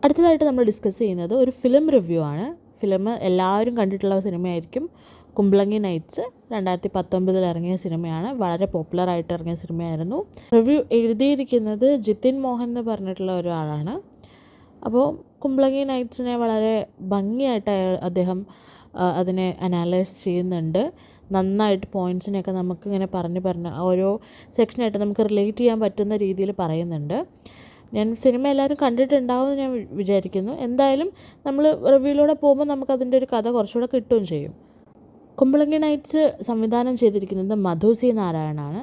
അടുത്തതായിട്ട് നമ്മൾ ഡിസ്കസ് ചെയ്യുന്നത് ഒരു ഫിലിം റിവ്യൂ ആണ്. ഫിലിം എല്ലാവരും കണ്ടിട്ടുള്ള സിനിമയായിരിക്കും. കുമ്പളങ്ങി നൈറ്റ്സ് 2019 ഇറങ്ങിയ സിനിമയാണ്. വളരെ പോപ്പുലറായിട്ട് ഇറങ്ങിയ സിനിമയായിരുന്നു. റിവ്യൂ എഴുതിയിരിക്കുന്നത് ജിതിൻ മോഹൻ എന്ന് പറഞ്ഞിട്ടുള്ള ഒരാളാണ്. അപ്പോൾ കുമ്പളങ്ങി നൈറ്റ്സിനെ വളരെ ഭംഗിയായിട്ട് അദ്ദേഹം അതിനെ അനാലൈസ് ചെയ്യുന്നുണ്ട്. നന്നായിട്ട് പോയിൻറ്റ്സിനെയൊക്കെ നമുക്കിങ്ങനെ പറഞ്ഞ് ഓരോ സെക്ഷനായിട്ട് നമുക്ക് റിലേറ്റ് ചെയ്യാൻ പറ്റുന്ന രീതിയിൽ പറയുന്നുണ്ട്. ഞാൻ സിനിമ എല്ലാവരും കണ്ടിട്ടുണ്ടാവുമെന്ന് ഞാൻ വിചാരിക്കുന്നു. എന്തായാലും നമ്മൾ റിവ്യൂയിലൂടെ പോകുമ്പോൾ നമുക്കതിൻ്റെ ഒരു കഥ കുറച്ചുകൂടെ കിട്ടുകയും ചെയ്യും. കുമ്പളങ്ങി നൈറ്റ്സ് സംവിധാനം ചെയ്തിരിക്കുന്നത് മധു സി നാരായണാണ്.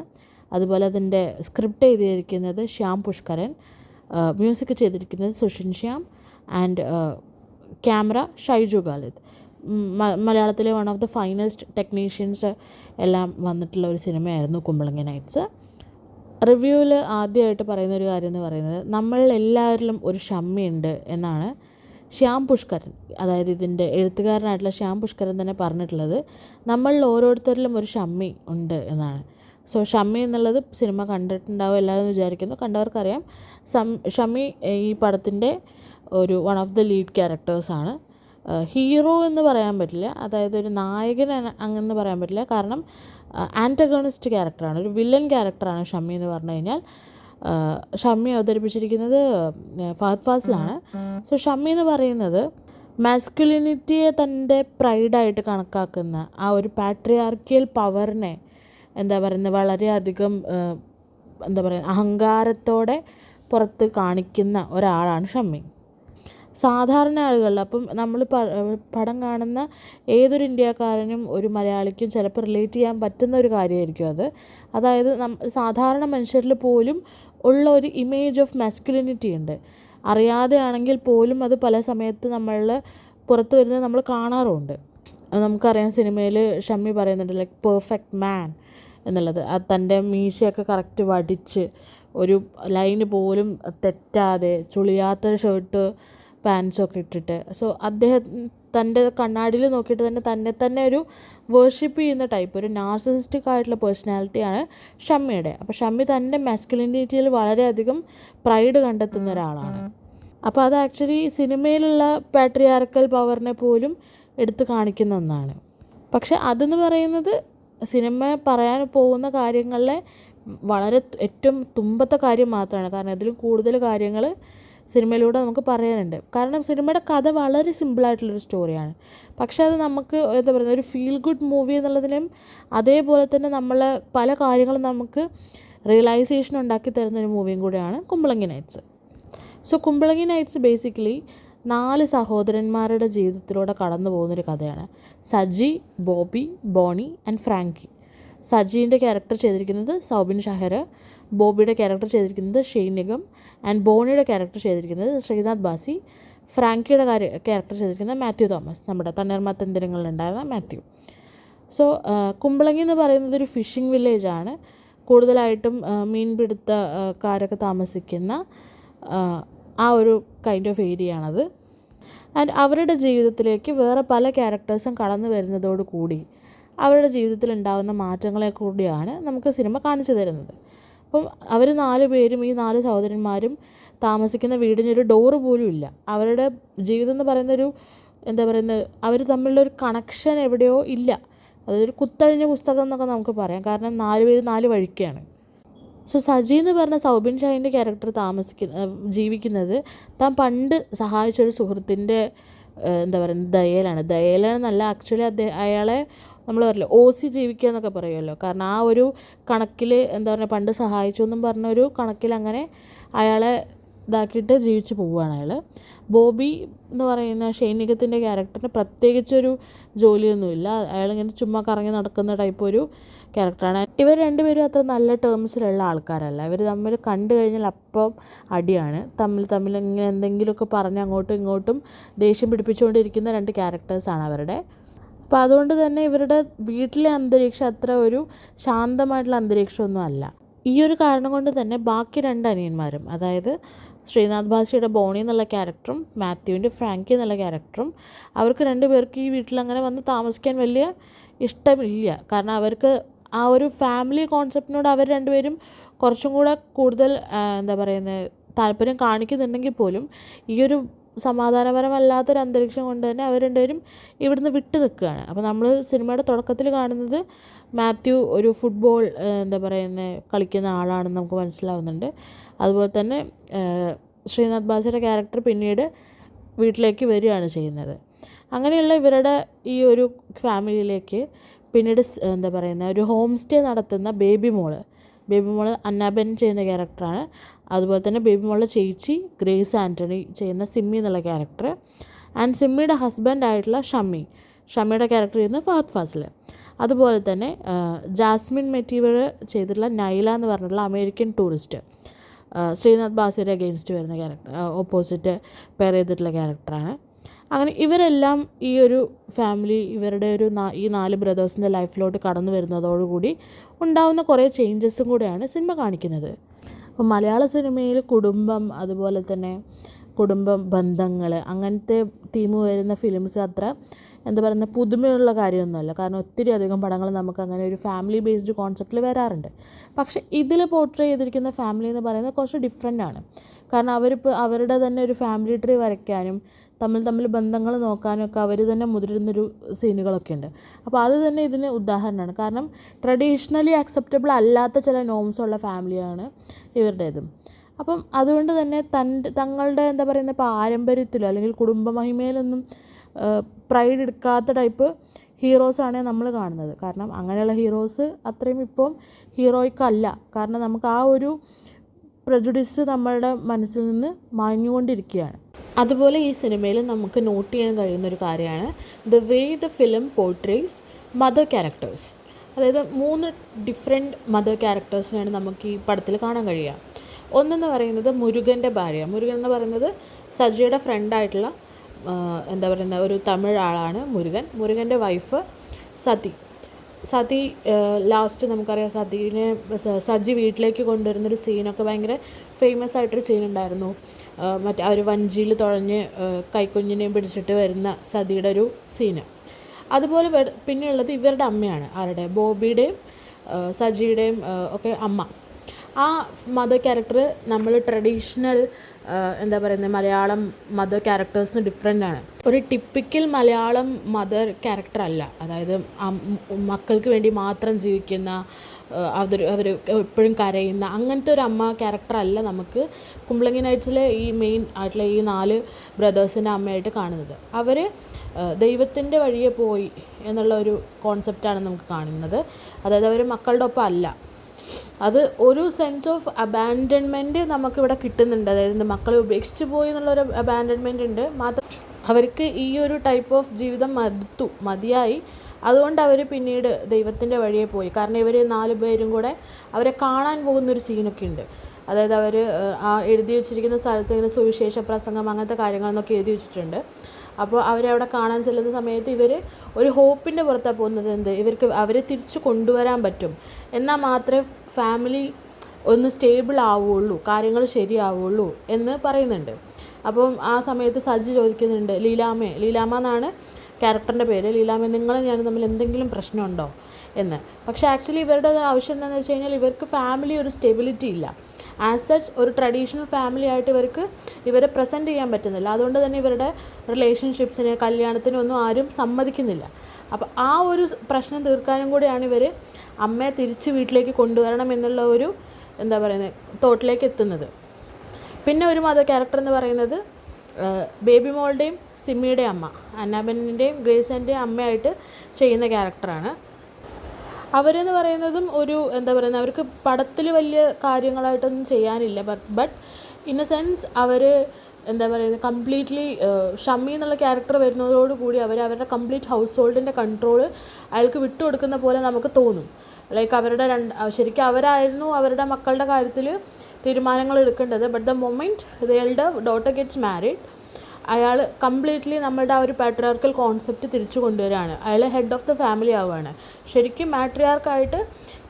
അതുപോലെ അതിൻ്റെ സ്ക്രിപ്റ്റ് എഴുതിയിരിക്കുന്നത് ശ്യാം പുഷ്കരൻ, മ്യൂസിക് ചെയ്തിരിക്കുന്നത് സുഷിൻ ശ്യാം ആൻഡ് ക്യാമറ ഷൈജു ഖാലിദ്. മലയാളത്തിലെ one of the finest technicians എല്ലാം വന്നിട്ടുള്ള ഒരു സിനിമയായിരുന്നു കുമ്പളങ്ങി നൈറ്റ്സ്. റിവ്യൂവിൽ ആദ്യമായിട്ട് പറയുന്നൊരു കാര്യം എന്ന് പറയുന്നത് നമ്മളെല്ലാവരിലും ഒരു ഷമ്മിയുണ്ട് എന്നാണ് ശ്യാം പുഷ്കരൻ, അതായത് ഇതിൻ്റെ എഴുത്തുകാരനായിട്ടുള്ള ശ്യാം പുഷ്കരൻ തന്നെ പറഞ്ഞിട്ടുള്ളത്. നമ്മളിൽ ഓരോരുത്തരിലും ഒരു ഷമ്മി ഉണ്ട് എന്നാണ്. സോ ഷമ്മി എന്നുള്ളത് സിനിമ കണ്ടിട്ടുണ്ടാവും എല്ലാവരും വിചാരിക്കുന്നു. കണ്ടവർക്കറിയാം. ഷമ്മി ഈ പടത്തിൻ്റെ ഒരു വൺ ഓഫ് ദ ലീഡ് ക്യാരക്ടേഴ്സാണ്. ഹീറോ എന്ന് പറയാൻ പറ്റില്ല, അതായത് ഒരു നായകൻ അങ്ങനെ പറയാൻ പറ്റില്ല. കാരണം ആൻറ്റഗണിസ്റ്റ് ക്യാരക്ടറാണ്, ഒരു വില്ലൻ ക്യാരക്ടറാണ് ഷമ്മി എന്ന് പറഞ്ഞു കഴിഞ്ഞാൽ. ഷമ്മി അവതരിപ്പിച്ചിരിക്കുന്നത് ഫഹദ് ഫാസിലാണ്. സോ ഷമ്മി എന്ന് പറയുന്നത് മാസ്കുലിനിറ്റിയെ തൻ്റെ പ്രൈഡായിട്ട് കണക്കാക്കുന്ന ആ ഒരു പാട്രിയാർക്കിയൽ പവറിനെ വളരെയധികം അഹങ്കാരത്തോടെ പുറത്ത് കാണിക്കുന്ന ഒരാളാണ് ഷമ്മി. സാധാരണ ആളുകളിൽ, അപ്പം നമ്മൾ പടം കാണുന്ന ഏതൊരു ഇന്ത്യക്കാരനും ഒരു മലയാളിക്കും ചിലപ്പോൾ റിലേറ്റ് ചെയ്യാൻ പറ്റുന്ന ഒരു കാര്യമായിരിക്കും അത്. അതായത് സാധാരണ മനുഷ്യരിൽ പോലും ഉള്ള ഒരു ഇമേജ് ഓഫ് മാസ്കുലിനിറ്റി ഉണ്ട്. അറിയാതെ ആണെങ്കിൽ പോലും അത് പല സമയത്ത് നമ്മളിൽ പുറത്ത് വരുന്നത് നമ്മൾ കാണാറുമുണ്ട്. നമുക്കറിയാം, സിനിമയിൽ ഷമ്മി പറയുന്നുണ്ട് ലൈക്ക് പെർഫെക്റ്റ് മാൻ എന്നുള്ളത്. അത് തൻ്റെ മീശയൊക്കെ കറക്റ്റ് വടിച്ച് ഒരു ലൈന് പോലും തെറ്റാതെ ചുളിയാത്ത ഷർട്ട് പാൻസൊക്കെ ഇട്ടിട്ട്. സോ അദ്ദേഹം തൻ്റെ കണ്ണാടിയിൽ നോക്കിയിട്ട് തന്നെ ഒരു വേർഷിപ്പ് ചെയ്യുന്ന ടൈപ്പ്, ഒരു നാർസിസിസ്റ്റിക് ആയിട്ടുള്ള പേഴ്സണാലിറ്റിയാണ് ഷമ്മിയുടെ. അപ്പോൾ ഷമ്മി തൻ്റെ മാസ്കുലിനിറ്റിയിൽ വളരെയധികം പ്രൈഡ് കണ്ടെത്തുന്ന ഒരാളാണ്. അപ്പോൾ അത് ആക്ച്വലി സിനിമയിലുള്ള പാട്രിയാർക്കൽ പവറിനെ പോലും എടുത്ത് കാണിക്കുന്ന ഒന്നാണ്. പക്ഷെ അതെന്ന് പറയുന്നത് സിനിമ പറയാൻ പോകുന്ന കാര്യങ്ങളിലെ വളരെ ഏറ്റവും തുമ്പത്തെ കാര്യം മാത്രമാണ്. കാരണം അതിലും കൂടുതൽ കാര്യങ്ങൾ സിനിമയിലൂടെ നമുക്ക് പറയാനുണ്ട്. കാരണം സിനിമയുടെ കഥ വളരെ സിമ്പിളായിട്ടുള്ളൊരു സ്റ്റോറിയാണ്. പക്ഷേ അത് നമുക്ക് ഒരു ഫീൽ ഗുഡ് മൂവി എന്നുള്ളതിനും അതേപോലെ തന്നെ നമ്മളെ പല കാര്യങ്ങളും നമുക്ക് റിയലൈസേഷൻ ഉണ്ടാക്കി തരുന്നൊരു മൂവിയും കൂടിയാണ് Kumbalangi nights. So Kumbalangi nights basically 4 സഹോദരന്മാരുടെ ജീവിതത്തിലൂടെ കടന്നു പോകുന്നൊരു കഥയാണ്. സജി, ബോബി, ബോണി ആൻഡ് ഫ്രാങ്കി. സജീൻ്റെ ക്യാരക്ടർ ചെയ്തിരിക്കുന്നത് സൗബിൻ ഷാഹിർ, ബോബിയുടെ ക്യാരക്ടർ ചെയ്തിരിക്കുന്നത് ഷെയ്ൻ നിഗം ആൻഡ് ബോണിയുടെ ക്യാരക്ടർ ചെയ്തിരിക്കുന്നത് ശ്രീനാഥ് ബാസി. ഫ്രാങ്കിയുടെ ക്യാരക്ടർ ചെയ്തിരിക്കുന്നത് മാത്യു തോമസ്, നമ്മുടെ തണ്ണീർമത്തന്തിരങ്ങളിലുണ്ടായിരുന്ന മാത്യു. സോ കുമ്പളങ്ങി എന്ന് പറയുന്നത് ഒരു ഫിഷിംഗ് വില്ലേജാണ്. കൂടുതലായിട്ടും മീൻപിടുത്തക്കാരൊക്കെ താമസിക്കുന്ന ആ ഒരു കൈൻഡ് ഓഫ് ഏരിയയാണത്. ആൻഡ് അവരുടെ ജീവിതത്തിലേക്ക് വേറെ പല ക്യാരക്ടേഴ്സും കടന്നു വരുന്നതോടുകൂടി അവരുടെ ജീവിതത്തിൽ ഉണ്ടാകുന്ന മാറ്റങ്ങളെ കൂടിയാണ് നമുക്ക് സിനിമ കാണിച്ചു തരുന്നത്. അപ്പം അവർ 4 പേരും, ഈ 4 സഹോദരന്മാരും താമസിക്കുന്ന വീടിനൊരു ഡോറ് പോലും ഇല്ല. അവരുടെ ജീവിതം എന്ന് പറയുന്നൊരു അവർ തമ്മിലുള്ളൊരു കണക്ഷൻ എവിടെയോ ഇല്ല. അതൊരു കുത്തഴിഞ്ഞ പുസ്തകം എന്നൊക്കെ നമുക്ക് പറയാം. കാരണം 4 പേര് 4 വഴിക്കാണ്. സോ സജി എന്ന് പറഞ്ഞ സൗബിൻ ഷാഹിൻ്റെ ക്യാരക്ടർ ജീവിക്കുന്നത് താൻ പണ്ട് സഹായിച്ചൊരു സുഹൃത്തിൻ്റെ ദയയിലാണെന്നല്ല, ആക്ച്വലി അയാളെ നമ്മൾ പറയില്ല ഓസി ജീവിക്കുക എന്നൊക്കെ പറയുമല്ലോ. കാരണം ആ ഒരു കണക്കിൽ പണ്ട് സഹായിച്ചു എന്നും പറഞ്ഞൊരു കണക്കിൽ അങ്ങനെ അയാളെ ഇതാക്കിയിട്ട് ജീവിച്ച് പോവുകയാണ് അയാൾ. ബോബി എന്ന് പറയുന്ന ഷെയ്ൻ നിഗത്തിൻ്റെ ക്യാരക്ടറിന് പ്രത്യേകിച്ചൊരു ജോലിയൊന്നുമില്ല. അയാളിങ്ങനെ ചുമ്മാ കറങ്ങി നടക്കുന്ന ടൈപ്പ് ഒരു ക്യാരക്ടറാണ്. ഇവർ രണ്ടുപേരും അത്ര നല്ല ടേംസിലുള്ള ആൾക്കാരല്ല. ഇവർ തമ്മിൽ കണ്ടു കഴിഞ്ഞാൽ അപ്പം അടിയാണ്. തമ്മിൽ ഇങ്ങനെ എന്തെങ്കിലുമൊക്കെ പറഞ്ഞ് അങ്ങോട്ടും ഇങ്ങോട്ടും ദേഷ്യം പിടിപ്പിച്ചുകൊണ്ടിരിക്കുന്ന 2 ക്യാരക്ടേഴ്സാണ് അവരുടെ. അപ്പോൾ അതുകൊണ്ട് തന്നെ ഇവരുടെ വീട്ടിലെ അന്തരീക്ഷം അത്ര ഒരു ശാന്തമായിട്ടുള്ള അന്തരീക്ഷമൊന്നും അല്ല. ഈ ഒരു കാരണം കൊണ്ട് തന്നെ ബാക്കി 2 അനിയന്മാരും, അതായത് ശ്രീനാഥ് ബാസിയുടെ ബോണി എന്നുള്ള ക്യാരക്ടറും മാത്യുവിൻ്റെ ഫ്രാങ്കി എന്നുള്ള ക്യാരക്ടറും, അവർക്ക് 2 പേർക്ക് ഈ വീട്ടിലങ്ങനെ വന്ന് താമസിക്കാൻ വലിയ ഇഷ്ടമില്ല. കാരണം അവർക്ക് ആ ഒരു ഫാമിലി കോൺസെപ്റ്റിനോട് അവർ 2 പേരും കുറച്ചും കൂടെ കൂടുതൽ താല്പര്യം കാണിക്കുന്നുണ്ടെങ്കിൽ പോലും ഈ ഒരു സമാധാനപരമല്ലാത്തൊരു അന്തരീക്ഷം കൊണ്ട് തന്നെ അവർ രണ്ടുപേരും ഇവിടുന്ന് വിട്ടു നിൽക്കുകയാണ്. അപ്പോൾ നമ്മൾ സിനിമയുടെ തുടക്കത്തിൽ കാണുന്നത് മാത്യു ഒരു ഫുട്ബോൾ കളിക്കുന്ന ആളാണെന്ന് നമുക്ക് മനസ്സിലാവുന്നുണ്ട്. അതുപോലെ തന്നെ ശ്രീനാഥ് ബാസിയുടെ ക്യാരക്ടർ പിന്നീട് വീട്ടിലേക്ക് വരികയാണ് ചെയ്യുന്നത്. അങ്ങനെയുള്ള ഇവരുടെ ഈ ഒരു ഫാമിലിയിലേക്ക് പിന്നീട് ഒരു ഹോം സ്റ്റേ നടത്തുന്ന ബേബി മോള് അന്നാബെൻ ചെയ്യുന്ന ക്യാരക്ടറാണ്. അതുപോലെ തന്നെ ബേബി മോളുടെ ചേച്ചി ഗ്രേസ് ആൻ്റണി ചെയ്യുന്ന സിമ്മി എന്നുള്ള ക്യാരക്ടർ, ആൻഡ് സിമ്മിയുടെ ഹസ്ബൻഡായിട്ടുള്ള ഷമ്മിയുടെ ക്യാരക്ടർ ചെയ്യുന്ന ഫഹദ് ഫാസിൽ. അതുപോലെ തന്നെ ജാസ്മിൻ മെറ്റീരിയൽ ചെയ്തിട്ടുള്ള നൈല എന്ന് പറഞ്ഞിട്ടുള്ള അമേരിക്കൻ ടൂറിസ്റ്റ്, ശ്രീനാഥ് ബാസിയുടെ അഗെയിൻസ്റ്റ് വരുന്ന ക്യാരക്ടർ, ഓപ്പോസിറ്റ് പെയർ ചെയ്തിട്ടുള്ള ക്യാരക്ടറാണ്. അങ്ങനെ ഇവരെല്ലാം ഈ ഒരു ഫാമിലി ഇവരുടെ ഈ 4 ബ്രദേഴ്സിൻ്റെ ലൈഫിലോട്ട് കടന്നു വരുന്നതോടുകൂടി ഉണ്ടാവുന്ന കുറേ ചേഞ്ചസും കൂടെയാണ് സിനിമ കാണിക്കുന്നത്. അപ്പോൾ മലയാള സിനിമയിൽ കുടുംബം, അതുപോലെ തന്നെ ബന്ധങ്ങൾ, അങ്ങനത്തെ തീം വരുന്ന ഫിലിംസ് അത്ര പുതുമയുള്ള കാര്യമൊന്നുമല്ല. കാരണം ഒത്തിരി അധികം പടങ്ങൾ നമുക്ക് അങ്ങനെ ഒരു ഫാമിലി ബേസ്ഡ് കോൺസെപ്റ്റിൽ വരാറുണ്ട്. പക്ഷേ ഇതിൽ പോർട്രേ ചെയ്തിരിക്കുന്ന ഫാമിലി എന്ന് പറയുന്നത് കുറച്ച് ഡിഫറെൻ്റ് ആണ്. കാരണം അവരുടെ തന്നെ ഒരു ഫാമിലി ട്രീ വരയ്ക്കാനും തമ്മിൽ ബന്ധങ്ങൾ നോക്കാനും ഒക്കെ അവർ തന്നെ മുതിരുന്നൊരു സീനുകളൊക്കെ ഉണ്ട്. അപ്പോൾ അത് തന്നെ ഇതിന് ഉദാഹരണമാണ്. കാരണം ട്രഡീഷണലി അക്സെപ്റ്റബിൾ അല്ലാത്ത ചില നോംസുള്ള ഫാമിലിയാണ് ഇവരുടേതും. അപ്പം അതുകൊണ്ട് തന്നെ തങ്ങളുടെ പാരമ്പര്യത്തിലോ അല്ലെങ്കിൽ കുടുംബമഹിമയിലൊന്നും പ്രൈഡ് എടുക്കാത്ത ടൈപ്പ് ഹീറോസാണ് നമ്മൾ കാണുന്നത്. കാരണം അങ്ങനെയുള്ള ഹീറോസ് അത്രയും ഇപ്പം ഹീറോയ്ക്കല്ല. കാരണം നമുക്ക് ആ ഒരു പ്രജുഡിസ് നമ്മളുടെ മനസ്സിൽ നിന്ന് മാഞ്ഞുകൊണ്ടിരിക്കുകയാണ്. അതുപോലെ ഈ സിനിമയിൽ നമുക്ക് നോട്ട് ചെയ്യാൻ കഴിയുന്നൊരു കാര്യമാണ് the way the film portrays mother characters. അതായത് 3 ഡിഫറെൻറ്റ് മദർ ക്യാരക്ടേഴ്സിനാണ് നമുക്ക് ഈ പടത്തിൽ കാണാൻ കഴിയുക. ഒന്നെന്ന് പറയുന്നത് മുരുകൻ്റെ ഭാര്യ. മുരുകൻ എന്ന് പറയുന്നത് സജിയുടെ ഫ്രണ്ടായിട്ടുള്ള ഒരു തമിഴ് ആളാണ് മുരുകൻ്റെ വൈഫ് സതി. ലാസ്റ്റ് നമുക്കറിയാം സജി വീട്ടിലേക്ക് കൊണ്ടുവരുന്നൊരു സീനൊക്കെ ഭയങ്കര ഫേമസ് ആയിട്ടൊരു സീനുണ്ടായിരുന്നു. ഒരു വഞ്ചിയിൽ തുഴഞ്ഞ് കൈക്കുഞ്ഞിനെയും പിടിച്ചിട്ട് വരുന്ന സതിയുടെ ഒരു സീന്. അതുപോലെ പിന്നെയുള്ളത് ഇവരുടെ അമ്മയാണ്, ആരുടെ, ബോബിയുടെയും സജിയുടെയും ഒക്കെ അമ്മ. ആ മദർ ക്യാരക്ടർ നമ്മൾ ട്രഡീഷണൽ മലയാളം മദർ ക്യാരക്ടേഴ്സിന് ഡിഫറെൻ്റ് ആണ്. ഒരു ടിപ്പിക്കൽ മലയാളം മദർ ക്യാരക്ടർ അല്ല. അതായത് മക്കൾക്ക് വേണ്ടി മാത്രം ജീവിക്കുന്ന, അവർ എപ്പോഴും കരയുന്ന അങ്ങനത്തെ ഒരു അമ്മ ക്യാരക്ടർ അല്ല നമുക്ക് കുമ്പളങ്ങി നൈറ്റ്സിലെ ഈ മെയിൻ ആയിട്ടുള്ള ഈ 4 ബ്രദേഴ്സിൻ്റെ അമ്മയായിട്ട് കാണുന്നത്. അവർ ദൈവത്തിൻ്റെ വഴിയെ പോയി എന്നുള്ള ഒരു കോൺസെപ്റ്റാണ് നമുക്ക് കാണുന്നത്. അതായത് അവർ മക്കളുടെ ഒപ്പം അല്ല. അത് ഒരു സെൻസ് ഓഫ് അബാൻഡൻമെൻറ്റ് നമുക്കിവിടെ കിട്ടുന്നുണ്ട്. അതായത് മക്കളെ ഉപേക്ഷിച്ച് പോയി എന്നുള്ളൊരു അബാൻഡൻമെൻറ്റ് ഉണ്ട്. അവർക്ക് ഈ ഒരു ടൈപ്പ് ഓഫ് ജീവിതം മതിയായി. അതുകൊണ്ട് അവർ പിന്നീട് ദൈവത്തിൻ്റെ വഴിയെ പോയി. കാരണം ഇവർ 4 പേരും കൂടെ അവരെ കാണാൻ പോകുന്നൊരു സീനൊക്കെ ഉണ്ട്. അതായത് അവർ എഴുതി വെച്ചിരിക്കുന്ന സ്ഥലത്ത് ഇങ്ങനെ സുവിശേഷ പ്രസംഗം അങ്ങനത്തെ കാര്യങ്ങളെന്നൊക്കെ എഴുതി വെച്ചിട്ടുണ്ട്. അപ്പോൾ അവരവിടെ കാണാൻ ചെല്ലുന്ന സമയത്ത് ഇവർ ഒരു ഹോപ്പിൻ്റെ പുറത്താണ് പോകുന്നത്. ഇവർക്ക് അവരെ തിരിച്ച് കൊണ്ടുവരാൻ പറ്റും, എന്നാൽ മാത്രമേ ഫാമിലി ഒന്ന് സ്റ്റേബിൾ ആവുള്ളൂ, കാര്യങ്ങൾ ശരിയാവുള്ളൂ എന്ന് പറയുന്നുണ്ട്. അപ്പം ആ സമയത്ത് സജി ചോദിക്കുന്നുണ്ട്, ലീലാമ്മ എന്നാണ് ക്യാരക്ടറിൻ്റെ പേര്, ലീലാമ്മ നിങ്ങളും ഞാനും തമ്മിൽ എന്തെങ്കിലും പ്രശ്നമുണ്ടോ എന്ന്. പക്ഷേ ആക്ച്വലി ഇവരുടെ ആവശ്യം എന്താണെന്ന് വെച്ച് കഴിഞ്ഞാൽ ഇവർക്ക് ഫാമിലി ഒരു സ്റ്റെബിലിറ്റി ഇല്ല. ആസ് സച്ച് ഒരു ട്രഡീഷണൽ ഫാമിലി ആയിട്ട് ഇവരെ പ്രസൻറ്റ് ചെയ്യാൻ പറ്റുന്നില്ല. അതുകൊണ്ട് തന്നെ ഇവരുടെ റിലേഷൻഷിപ്സിന്, കല്യാണത്തിനൊന്നും ആരും സമ്മതിക്കുന്നില്ല. അപ്പോൾ ആ ഒരു പ്രശ്നം തീർക്കാനും കൂടിയാണ് ഇവർ അമ്മയെ തിരിച്ച് വീട്ടിലേക്ക് കൊണ്ടുവരണം എന്നുള്ള ഒരു തോട്ടിലേക്ക് എത്തുന്നത്. പിന്നെ ഒരു മദർ ക്യാരക്ടർ എന്ന് പറയുന്നത് ബേബി മോളുടെയും സിമ്മിയുടെയും അമ്മ, അന്നാബെന്നിൻ്റെയും ഗ്രേസിൻ്റെയും അമ്മയായിട്ട് ചെയ്യുന്ന ക്യാരക്ടറാണ്. അവരെന്ന് പറയുന്നതും ഒരു അവർക്ക് പടത്തിൽ വലിയ കാര്യങ്ങളായിട്ടൊന്നും ചെയ്യാനില്ല. ബട്ട് ഇൻ എ സെൻസ് അവർ കംപ്ലീറ്റ്ലി ഷമ്മി എന്നുള്ള ക്യാരക്ടർ വരുന്നതോടുകൂടി അവരുടെ കംപ്ലീറ്റ് ഹൗസ് ഹോൾഡിൻ്റെ കൺട്രോൾ അയാൾക്ക് വിട്ടുകൊടുക്കുന്ന പോലെ നമുക്ക് തോന്നും. ലൈക്ക് ശരിക്കും അവരായിരുന്നു അവരുടെ മക്കളുടെ കാര്യത്തിൽ തീരുമാനങ്ങൾ എടുക്കേണ്ടത്. But the moment the daughter gets married, അയാൾ കംപ്ലീറ്റ്ലി നമ്മളുടെ ആ ഒരു പാട്രിയാർക്കൽ കോൺസെപ്റ്റ് തിരിച്ചു കൊണ്ടുവരികയാണ്. അയാൾ ഹെഡ് ഓഫ് ദ ഫാമിലി ആവുകയാണ്. ശരിക്കും മാട്രിയാർക്കായിട്ട്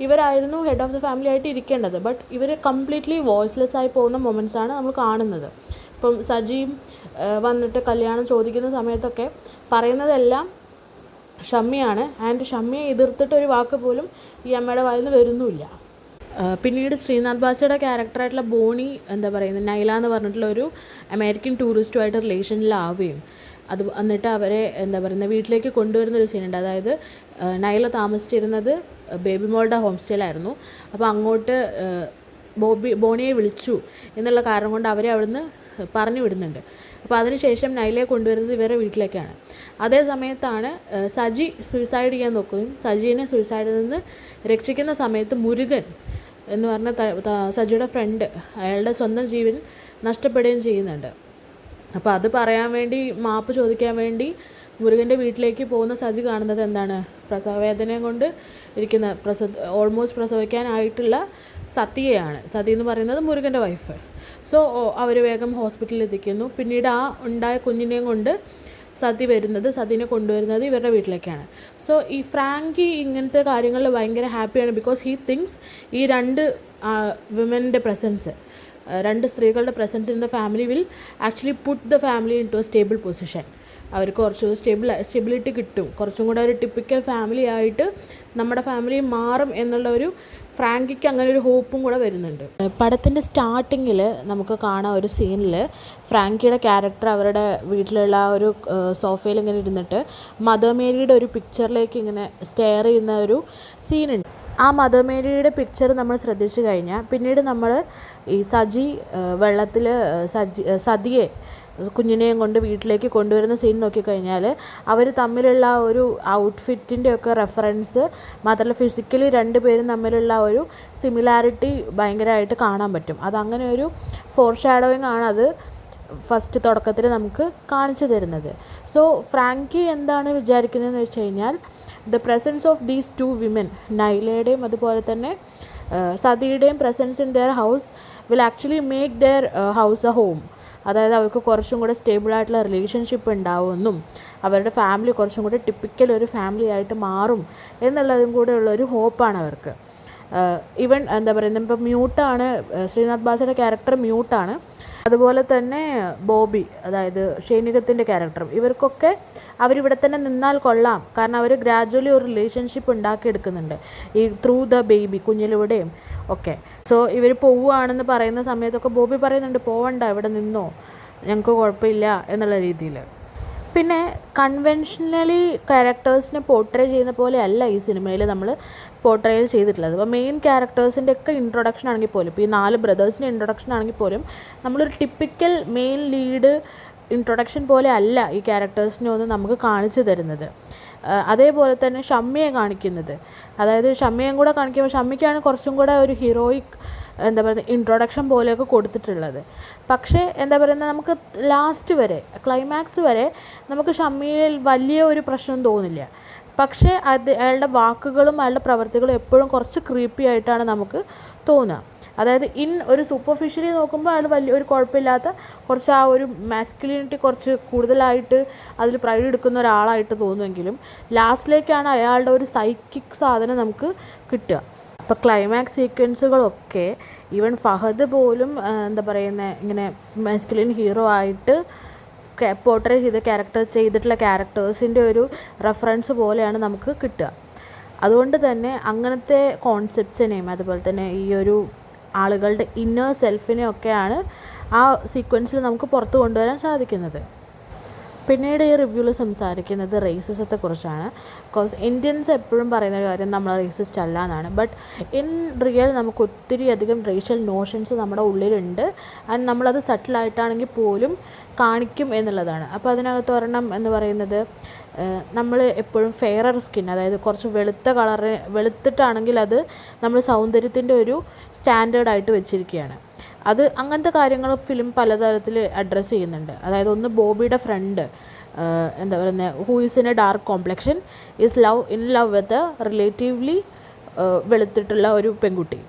ഇവരായിരുന്നു ഹെഡ് ഓഫ് ദ ഫാമിലി ആയിട്ട് ഇരിക്കേണ്ടത്. ബട്ട് ഇവർ കംപ്ലീറ്റ്ലി വോയിസ്ലെസ് ആയി പോകുന്ന മൊമെൻറ്റ്സാണ് നമ്മൾ കാണുന്നത്. ഇപ്പം സജിയും വന്നിട്ട് കല്യാണം ചോദിക്കുന്ന സമയത്തൊക്കെ പറയുന്നതെല്ലാം ഷമ്മിയാണ്. ആൻഡ് ഷമ്മിയെ എതിർത്തിട്ടൊരു വാക്ക് പോലും ഈ അമ്മയുടെ വായിൽ നിന്ന് വരുന്നുമില്ല. പിന്നീട് ശ്രീനാഥ് ബാസിയുടെ ക്യാരക്ടറായിട്ടുള്ള ബോണി എന്താ പറയുന്നത് നൈല എന്ന് പറഞ്ഞിട്ടുള്ള ഒരു അമേരിക്കൻ ടൂറിസ്റ്റുമായിട്ട് റിലേഷനിലാവുകയും അത് എന്നിട്ട് അവരെ എന്താ പറയുന്നത് വീട്ടിലേക്ക് കൊണ്ടുവരുന്നൊരു സീനുണ്ട്. അതായത് നൈല താമസിച്ചിരുന്നത് ബേബി മോളുടെ ഹോം സ്റ്റേയിലായിരുന്നു. അപ്പോൾ അങ്ങോട്ട് ബോണിയെ വിളിച്ചു എന്നുള്ള കാരണം കൊണ്ട് അവരെ അവിടുന്ന് പറഞ്ഞു വിടുന്നുണ്ട്. അപ്പോൾ അതിനുശേഷം നൈലയെ കൊണ്ടുവരുന്നത് ഇവരുടെ വീട്ടിലേക്കാണ്. അതേ സമയത്താണ് സജി സൂയിസൈഡ് ചെയ്യാൻ നോക്കുകയും സജീനെ സൂയിസൈഡിൽ നിന്ന് രക്ഷിക്കുന്ന സമയത്ത് മുരുകൻ എന്ന് പറഞ്ഞ സജിയുടെ ഫ്രണ്ട് അയാളുടെ സ്വന്തം ജീവൻ നഷ്ടപ്പെടുകയും ചെയ്യുന്നുണ്ട്. അപ്പോൾ അത് പറയാൻ വേണ്ടി മാപ്പ് ചോദിക്കാൻ വേണ്ടി മുരുകൻ്റെ വീട്ടിലേക്ക് പോകുന്ന സജി കാണുന്നത് എന്താണ്, പ്രസവവേദനയും കൊണ്ട് ഇരിക്കുന്ന ഓൾമോസ്റ്റ് പ്രസവിക്കാനായിട്ടുള്ള സതിയെയാണ്. സതി എന്ന് പറയുന്നത് മുരുകൻ്റെ വൈഫ്. സോ അവർ വേഗം ഹോസ്പിറ്റലിൽ എത്തിക്കുന്നു. പിന്നീട് ആ ഉണ്ടായ കുഞ്ഞിനെയും കൊണ്ട് സതിനെ കൊണ്ടുവരുന്നത് ഇവരുടെ വീട്ടിലേക്കാണ്. സോ ഈ ഫ്രാങ്കി ഇങ്ങനത്തെ കാര്യങ്ങളിൽ ഭയങ്കര ഹാപ്പിയാണ്. ബിക്കോസ് ഹീ തിങ്സ് ഈ രണ്ട് വിമൻ്റെ പ്രസൻസ്, രണ്ട് സ്ത്രീകളുടെ presence in the family will actually put the family into a stable position. അവർക്ക് കുറച്ച് സ്റ്റെബിലിറ്റി കിട്ടും, കുറച്ചും കൂടെ ഒരു ടിപ്പിക്കൽ ഫാമിലി ആയിട്ട് നമ്മുടെ ഫാമിലി മാറും എന്നുള്ള ഒരു ഫ്രാങ്കിക്ക് അങ്ങനെ ഒരു ഹോപ്പും കൂടെ വരുന്നുണ്ട്. പടത്തിൻ്റെ സ്റ്റാർട്ടിങ്ങിൽ നമുക്ക് കാണാം ഒരു സീനിൽ ഫ്രാങ്കിയുടെ ക്യാരക്ടർ അവരുടെ വീട്ടിലുള്ള ഒരു സോഫയിൽ ഇങ്ങനെ ഇരുന്നിട്ട് മദർ മേരിയുടെ ഒരു പിക്ചറിലേക്ക് ഇങ്ങനെ സ്റ്റെയർ ചെയ്യുന്ന ഒരു സീനുണ്ട്. ആ മദർ മേരിയുടെ പിക്ചർ നമ്മൾ ശ്രദ്ധിച്ചു കഴിഞ്ഞാൽ പിന്നീട് നമ്മൾ ഈ വെള്ളത്തിൽ സതിയെ കുഞ്ഞിനെയും കൊണ്ട് വീട്ടിലേക്ക് കൊണ്ടുവരുന്ന സീൻ നോക്കിക്കഴിഞ്ഞാൽ അവർ തമ്മിലുള്ള ഒരു ഔട്ട്ഫിറ്റിൻ്റെ ഒക്കെ റെഫറൻസ് മാത്രമല്ല ഫിസിക്കലി രണ്ടുപേരും തമ്മിലുള്ള ഒരു സിമിലാരിറ്റി ഭയങ്കരമായിട്ട് കാണാൻ പറ്റും. അതങ്ങനെ ഒരു ഫോർഷാഡോയിങ് ആണ് അത് ഫസ്റ്റ് തുടക്കത്തിൽ നമുക്ക് കാണിച്ചു തരുന്നത്. സോ ഫ്രാങ്കി എന്താണ് വിചാരിക്കുന്നതെന്ന് വെച്ച് കഴിഞ്ഞാൽ the presence of these two women, നൈലയുടെയും അതുപോലെ തന്നെ സതിയുടെയും presence in their house will actually make their house a home. അതായത് അവർക്ക് കുറച്ചും കൂടെ സ്റ്റേബിളായിട്ടുള്ള റിലേഷൻഷിപ്പ് ഉണ്ടാവുമെന്നും അവരുടെ ഫാമിലി കുറച്ചും കൂടെ ടിപ്പിക്കൽ ഒരു ഫാമിലി ആയിട്ട് മാറും എന്നുള്ളതും കൂടെ ഉള്ളൊരു ഹോപ്പാണ് അവർക്ക്. ഈവൻ എന്താ പറയുന്നത്, ഇപ്പം മ്യൂട്ടാണ് ശ്രീനാഥ് ബാസിയുടെ ക്യാരക്ടർ, മ്യൂട്ടാണ്. അതുപോലെ തന്നെ ബോബി, അതായത് ഷൈനികത്തിൻ്റെ ക്യാരക്ടറും, ഇവർക്കൊക്കെ അവരിവിടെ തന്നെ നിന്നാൽ കൊള്ളാം. കാരണം അവർ ഗ്രാജുവലി ഒരു റിലേഷൻഷിപ്പ് ഉണ്ടാക്കിയെടുക്കുന്നുണ്ട് ഈ ത്രൂ ദ ബേബി, കുഞ്ഞിലൂടെയും ഒക്കെ. സോ ഇവർ പോവുകയാണെന്ന് പറയുന്ന സമയത്തൊക്കെ ബോബി പറയുന്നുണ്ട് പോവണ്ട, ഇവിടെ നിന്നോ, ഞങ്ങൾക്ക് കുഴപ്പമില്ല എന്നുള്ള രീതിയിൽ. പിന്നെ കൺവെൻഷനലി ക്യാരക്ടേഴ്സിനെ പോർട്രേ ചെയ്യുന്ന പോലെ അല്ല ഈ സിനിമയിൽ നമ്മൾ പോർട്രേൽ ചെയ്തിട്ടുള്ളത്. അപ്പോൾ മെയിൻ ക്യാരക്ടേഴ്സിൻ്റെ ഒക്കെ ഇൻട്രൊഡക്ഷൻ ആണെങ്കിൽ പോലും, ഇപ്പോൾ ഈ 4 ബ്രദേഴ്സിൻ്റെ ഇൻട്രൊഡക്ഷൻ ആണെങ്കിൽ പോലും നമ്മളൊരു ടിപ്പിക്കൽ മെയിൻ ലീഡ് ഇൻട്രൊഡക്ഷൻ പോലെ അല്ല ഈ ക്യാരക്ടേഴ്സിനെ ഒന്ന് നമുക്ക് കാണിച്ചു തരുന്നത്. അതേപോലെ തന്നെ ഷമ്മിയെ കാണിക്കുന്നത്, അതായത് ഷമ്മിയും കൂടെ കാണിക്കുമ്പോൾ ഷമ്മിക്കാണ് കുറച്ചും കൂടെ ഒരു ഹീറോയിക് എന്താ പറയുക ഇൻട്രൊഡക്ഷൻ പോലെയൊക്കെ കൊടുത്തിട്ടുള്ളത്. പക്ഷേ എന്താ പറയുന്നത്, നമുക്ക് ലാസ്റ്റ് വരെ ക്ലൈമാക്സ് വരെ നമുക്ക് ഷമ്മിയിൽ വലിയ ഒരു പ്രശ്നം തോന്നില്ല. പക്ഷേ അയാളുടെ വാക്കുകളും അയാളുടെ പ്രവർത്തികളും എപ്പോഴും കുറച്ച് ക്രീപ്പി ആയിട്ടാണ് നമുക്ക് തോന്നുക. അതായത് ഒരു സൂപ്പർഫിഷ്യലി നോക്കുമ്പോൾ അയാൾ വലിയ ഒരു കുഴപ്പമില്ലാത്ത കുറച്ച് ആ ഒരു മാസ്കുലിനിറ്റി കുറച്ച് കൂടുതലായിട്ട് അതിൽ പ്രൈഡ് എടുക്കുന്ന ഒരാളായിട്ട് തോന്നുമെങ്കിലും ലാസ്റ്റിലേക്കാണ് അയാളുടെ ഒരു സൈക്കിക് സാധനം നമുക്ക് കിട്ടുക. അപ്പോൾ ക്ലൈമാക്സ് സീക്വൻസുകളൊക്കെ ഈവൻ ഫഹദ് പോലും എന്താ പറയുന്നത് ഇങ്ങനെ മാസ്കുലിൻ ഹീറോ ആയിട്ട് പോർട്രേ ചെയ്തിട്ടുള്ള ക്യാരക്ടേഴ്സിൻ്റെ ഒരു റെഫറൻസ് പോലെയാണ് നമുക്ക് കിട്ടുക. അതുകൊണ്ട് തന്നെ അങ്ങനത്തെ കോൺസെപ്റ്റ്സിനെയും അതുപോലെ തന്നെ ഈ ഒരു ആളുകളുടെ ഇന്നർ സെൽഫിനെയൊക്കെയാണ് ആ സീക്വൻസിൽ നമുക്ക് പുറത്ത് കൊണ്ടുവരാൻ സാധിക്കുന്നത്. പിന്നീട് ഈ റിവ്യൂവിൽ സംസാരിക്കുന്നത് റേസിസത്തെക്കുറിച്ചാണ്. ബിക്കോസ് ഇന്ത്യൻസ് എപ്പോഴും പറയുന്ന ഒരു കാര്യം നമ്മൾ റേസിസ്റ്റ് അല്ല എന്നാണ്. ബട്ട് ഇൻ റിയൽ നമുക്ക് ഒത്തിരി അധികം റേഷ്യൽ നോഷൻസ് നമ്മുടെ ഉള്ളിലുണ്ട്. ആൻഡ് നമ്മളത് സട്ടിലായിട്ടാണെങ്കിൽ പോലും കാണിക്കും എന്നുള്ളതാണ്. അപ്പോൾ അതിനകത്ത് ഒരെണ്ണം എന്ന് പറയുന്നത്, നമ്മൾ എപ്പോഴും ഫെയറർ സ്കിൻ, അതായത് കുറച്ച് വെളുത്തിട്ടാണെങ്കിൽ അത് നമ്മൾ സൗന്ദര്യത്തിൻ്റെ ഒരു സ്റ്റാൻഡേർഡായിട്ട് വെച്ചിരിക്കുകയാണ്. അങ്ങനത്തെ കാര്യങ്ങൾ ഫിലിം പലതരത്തിൽ അഡ്രസ്സ് ചെയ്യുന്നുണ്ട്. അതായത് ഒന്ന് ബോബിയുടെ ഫ്രണ്ട് എന്താ പറയുന്നത്, who is in a dark complexion is in love with relatively വെളുത്തിട്ടുള്ള ഒരു പെൺകുട്ടി.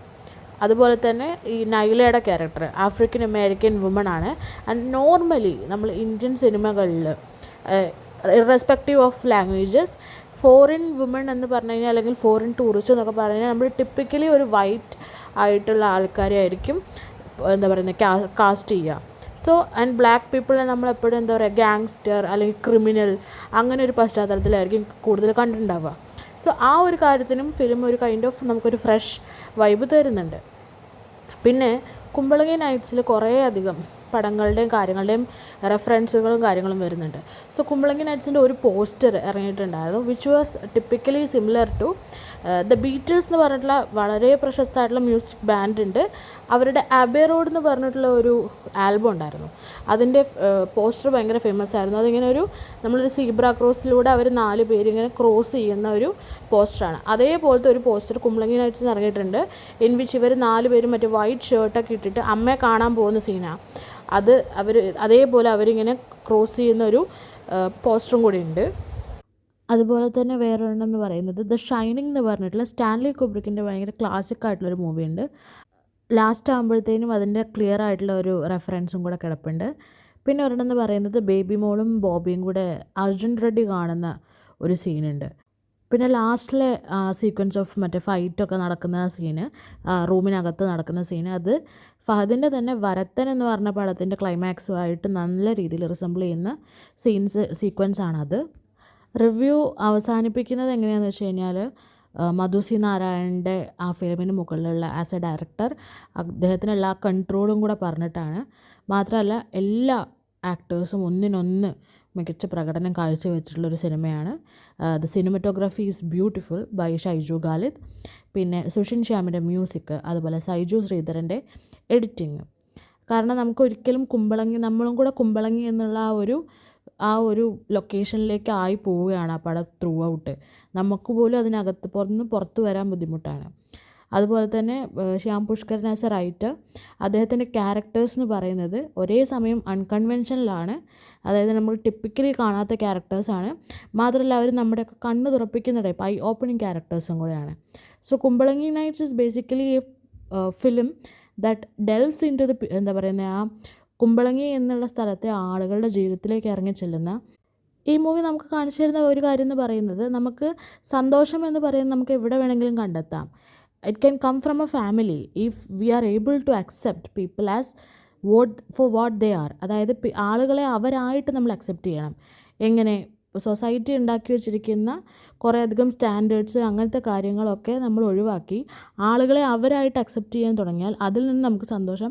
അതുപോലെ തന്നെ ഈ നൈലയുടെ ക്യാരക്ടർ ആഫ്രിക്കൻ അമേരിക്കൻ വുമൺ ആണ്. ആൻഡ് നോർമലി നമ്മൾ ഇന്ത്യൻ സിനിമകളിൽ irrespective of languages foreign woman എന്ന് പറഞ്ഞു കഴിഞ്ഞാൽ അല്ലെങ്കിൽ ഫോറിൻ ടൂറിസ്റ്റ് എന്നൊക്കെ പറഞ്ഞു കഴിഞ്ഞാൽ നമ്മൾ ടിപ്പിക്കലി ഒരു വൈറ്റ് ആയിട്ടുള്ള ആൾക്കാരെ ആയിരിക്കും എന്താ പറയുന്നത് കാസ്റ്റ് ചെയ്യുക. സോ ആൻഡ് ബ്ലാക്ക് പീപ്പിളിനെ നമ്മളെപ്പോഴും എന്താ പറയുക ഗാങ്സ്റ്റർ അല്ലെങ്കിൽ ക്രിമിനൽ അങ്ങനെ ഒരു പശ്ചാത്തലത്തിലായിരിക്കും കൂടുതൽ കണ്ടിട്ടുണ്ടാവുക. സോ ആ ഒരു കാര്യത്തിനും ഫിലിം ഒരു കൈൻഡ് ഓഫ് നമുക്കൊരു ഫ്രഷ് വൈബ് തരുന്നുണ്ട്. പിന്നെ കുമ്പളങ്ങി നൈറ്റ്സിൽ കുറേ അധികം പടങ്ങളുടെയും കാര്യങ്ങളുടെയും റെഫറൻസുകളും കാര്യങ്ങളും വരുന്നുണ്ട്. സോ കുമ്പളങ്ങി നൈറ്റ്സിൻ്റെ ഒരു പോസ്റ്റർ ഇറങ്ങിയിട്ടുണ്ടായിരുന്നു which was typically similar to the Beatles എന്ന് പറഞ്ഞിട്ടുള്ള വളരെ പ്രശസ്തമായിട്ടുള്ള മ്യൂസിക് ബാൻഡ് ഉണ്ട്. അവരുടെ അബേ റോഡ് എന്ന് പറഞ്ഞിട്ടുള്ള ഒരു ആൽബം ഉണ്ടായിരുന്നു. അതിൻ്റെ പോസ്റ്റർ ഭയങ്കര ഫേമസ് ആയിരുന്നു. അതിങ്ങനെ നമ്മളൊരു സീബ്ര ക്രോസിലൂടെ അവർ 4 പേര് ഇങ്ങനെ ക്രോസ് ചെയ്യുന്ന ഒരു പോസ്റ്ററാണ്. അതേപോലത്തെ ഒരു പോസ്റ്റർ കുമ്പളങ്ങി നൈറ്റ്സിന് ഇറങ്ങിയിട്ടുണ്ട്. ഇൻ വിച്ച് ഇവർ 4 പേരും മറ്റേ വൈറ്റ് ഷർട്ടൊക്കെ ഇട്ടിട്ട് അമ്മയെ കാണാൻ പോകുന്ന സീനാണ്. അത് അതേപോലെ അവരിങ്ങനെ ക്രോസ് ചെയ്യുന്ന ഒരു പോസ്റ്ററും കൂടി ഉണ്ട്. അതുപോലെ തന്നെ വേറൊരെണ്ണം എന്ന് പറയുന്നത് ദ ഷൈനിങ് എന്ന് പറഞ്ഞിട്ടുള്ള സ്റ്റാൻലി കുബ്രിക്കിൻ്റെ ഭയങ്കര ക്ലാസിക് ആയിട്ടുള്ളൊരു മൂവിയുണ്ട്. ലാസ്റ്റ് ആകുമ്പോഴത്തേനും അതിൻ്റെ ക്ലിയർ ആയിട്ടുള്ള ഒരു റെഫറൻസും കൂടെ കിടപ്പുണ്ട്. പിന്നെ ഒരെണ്ണം എന്ന് പറയുന്നത് ബേബി മോളും ബോബിയും കൂടെ അർജുൻ റെഡ്ഡി കാണുന്ന ഒരു സീനുണ്ട്. പിന്നെ ലാസ്റ്റിലെ സീക്വൻസ് ഓഫ് മറ്റേ ഫൈറ്റൊക്കെ നടക്കുന്ന സീന്, റൂമിനകത്ത് നടക്കുന്ന സീന്, അത് ഫഹദിൻ്റെ തന്നെ വരത്തൻ എന്ന് പറഞ്ഞ പടത്തിൻ്റെ ക്ലൈമാക്സുമായിട്ട് നല്ല രീതിയിൽ റിസംബിൾ ചെയ്യുന്ന സീക്വൻസ് ആണത്. റിവ്യൂ അവസാനിപ്പിക്കുന്നത് എങ്ങനെയാണെന്ന് വെച്ച് കഴിഞ്ഞാൽ മധു സി നാരായണൻ്റെ ആ ഫിലിമിന് മുകളിലുള്ള ആസ് എ ഡയറക്ടർ അദ്ദേഹത്തിന് എല്ലാ കൺട്രോളും കൂടെ പറഞ്ഞിട്ടാണ്. മാത്രമല്ല എല്ലാ ആക്ടേഴ്സും ഒന്നിനൊന്ന് മികച്ച പ്രകടനം കാഴ്ചവെച്ചിട്ടുള്ളൊരു സിനിമയാണ്. The cinematography is beautiful by Shyju Khalid. പിന്നെ സുഷിൻ ശ്യാമിൻ്റെ മ്യൂസിക്, അതുപോലെ സൈജു ശ്രീധരൻ്റെ എഡിറ്റിങ്. കാരണം നമുക്കൊരിക്കലും നമ്മളും കൂടെ കുമ്പളങ്ങി എന്നുള്ള ആ ഒരു ലൊക്കേഷനിലേക്ക് ആയി പോവുകയാണ് ആ പടം ത്രൂ ഔട്ട്. നമുക്ക് പോലും അതിനകത്ത് പുറത്ത് വരാൻ ബുദ്ധിമുട്ടാണ്. അതുപോലെ തന്നെ Shyam Pushkaran as A writer, അദ്ദേഹത്തിൻ്റെ ക്യാരക്ടേഴ്സ് എന്ന് പറയുന്നത് ഒരേ സമയം അൺകൺവെൻഷനലാണ്. അതായത് നമ്മൾ ടിപ്പിക്കലി കാണാത്ത ക്യാരക്ടേഴ്സാണ്. മാത്രമല്ല അവർ നമ്മുടെയൊക്കെ കണ്ണ് തുറപ്പിക്കുന്ന ടൈപ്പ് ഐ ഓപ്പണിങ് ക്യാരക്ടേഴ്സും കൂടെയാണ്. So Kumbalangi nights is basically a film that deals into എന്താ പറയുന്നത്, ആ കുമ്പളങ്ങി എന്നുള്ള സ്ഥലത്തെ ആളുകളുടെ ജീവിതത്തിലേക്ക് ഇറങ്ങി ചെല്ലുന്ന ഈ മൂവി നമുക്ക് കാണിച്ചു തരുന്ന ഒരു കാര്യം എന്ന് പറയുന്നത്, നമുക്ക് സന്തോഷം എന്ന് പറയുന്നത് നമുക്ക് എവിടെ വേണമെങ്കിലും കണ്ടെത്താം. It can come from a family if we are able to accept people as what they are. അതായത് ആളുകളെ അവരായിട്ട് നമ്മൾ അക്സെപ്റ്റ് ചെയ്യണം. എങ്ങനെ സൊസൈറ്റി ഉണ്ടാക്കി വെച്ചിരിക്കുന്ന കുറേയധികം സ്റ്റാൻഡേർഡ്സ് അങ്ങനത്തെ കാര്യങ്ങളൊക്കെ നമ്മൾ ഒഴിവാക്കി ആളുകളെ അവരായിട്ട് അക്സെപ്റ്റ് ചെയ്യാൻ തുടങ്ങിയാൽ അതിൽ നിന്ന് നമുക്ക് സന്തോഷം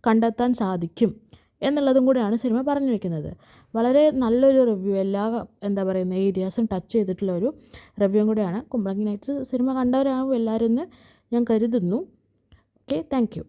കണ്ടെത്താൻ സാധിക്കും എന്നുള്ളതും കൂടെയാണ് സിനിമ പറഞ്ഞു വയ്ക്കുന്നത്. വളരെ നല്ലൊരു റിവ്യൂ, എല്ലാ എന്താ പറയുന്ന ഏരിയാസും ടച്ച് ചെയ്തിട്ടുള്ള ഒരു റിവ്യൂവും കൂടെയാണ് കുമ്പളങ്ങി നൈറ്റ്സ്. സിനിമ കണ്ടവരാകും എല്ലാവരും എന്ന് ഞാൻ കരുതുന്നു. Okay, thank you.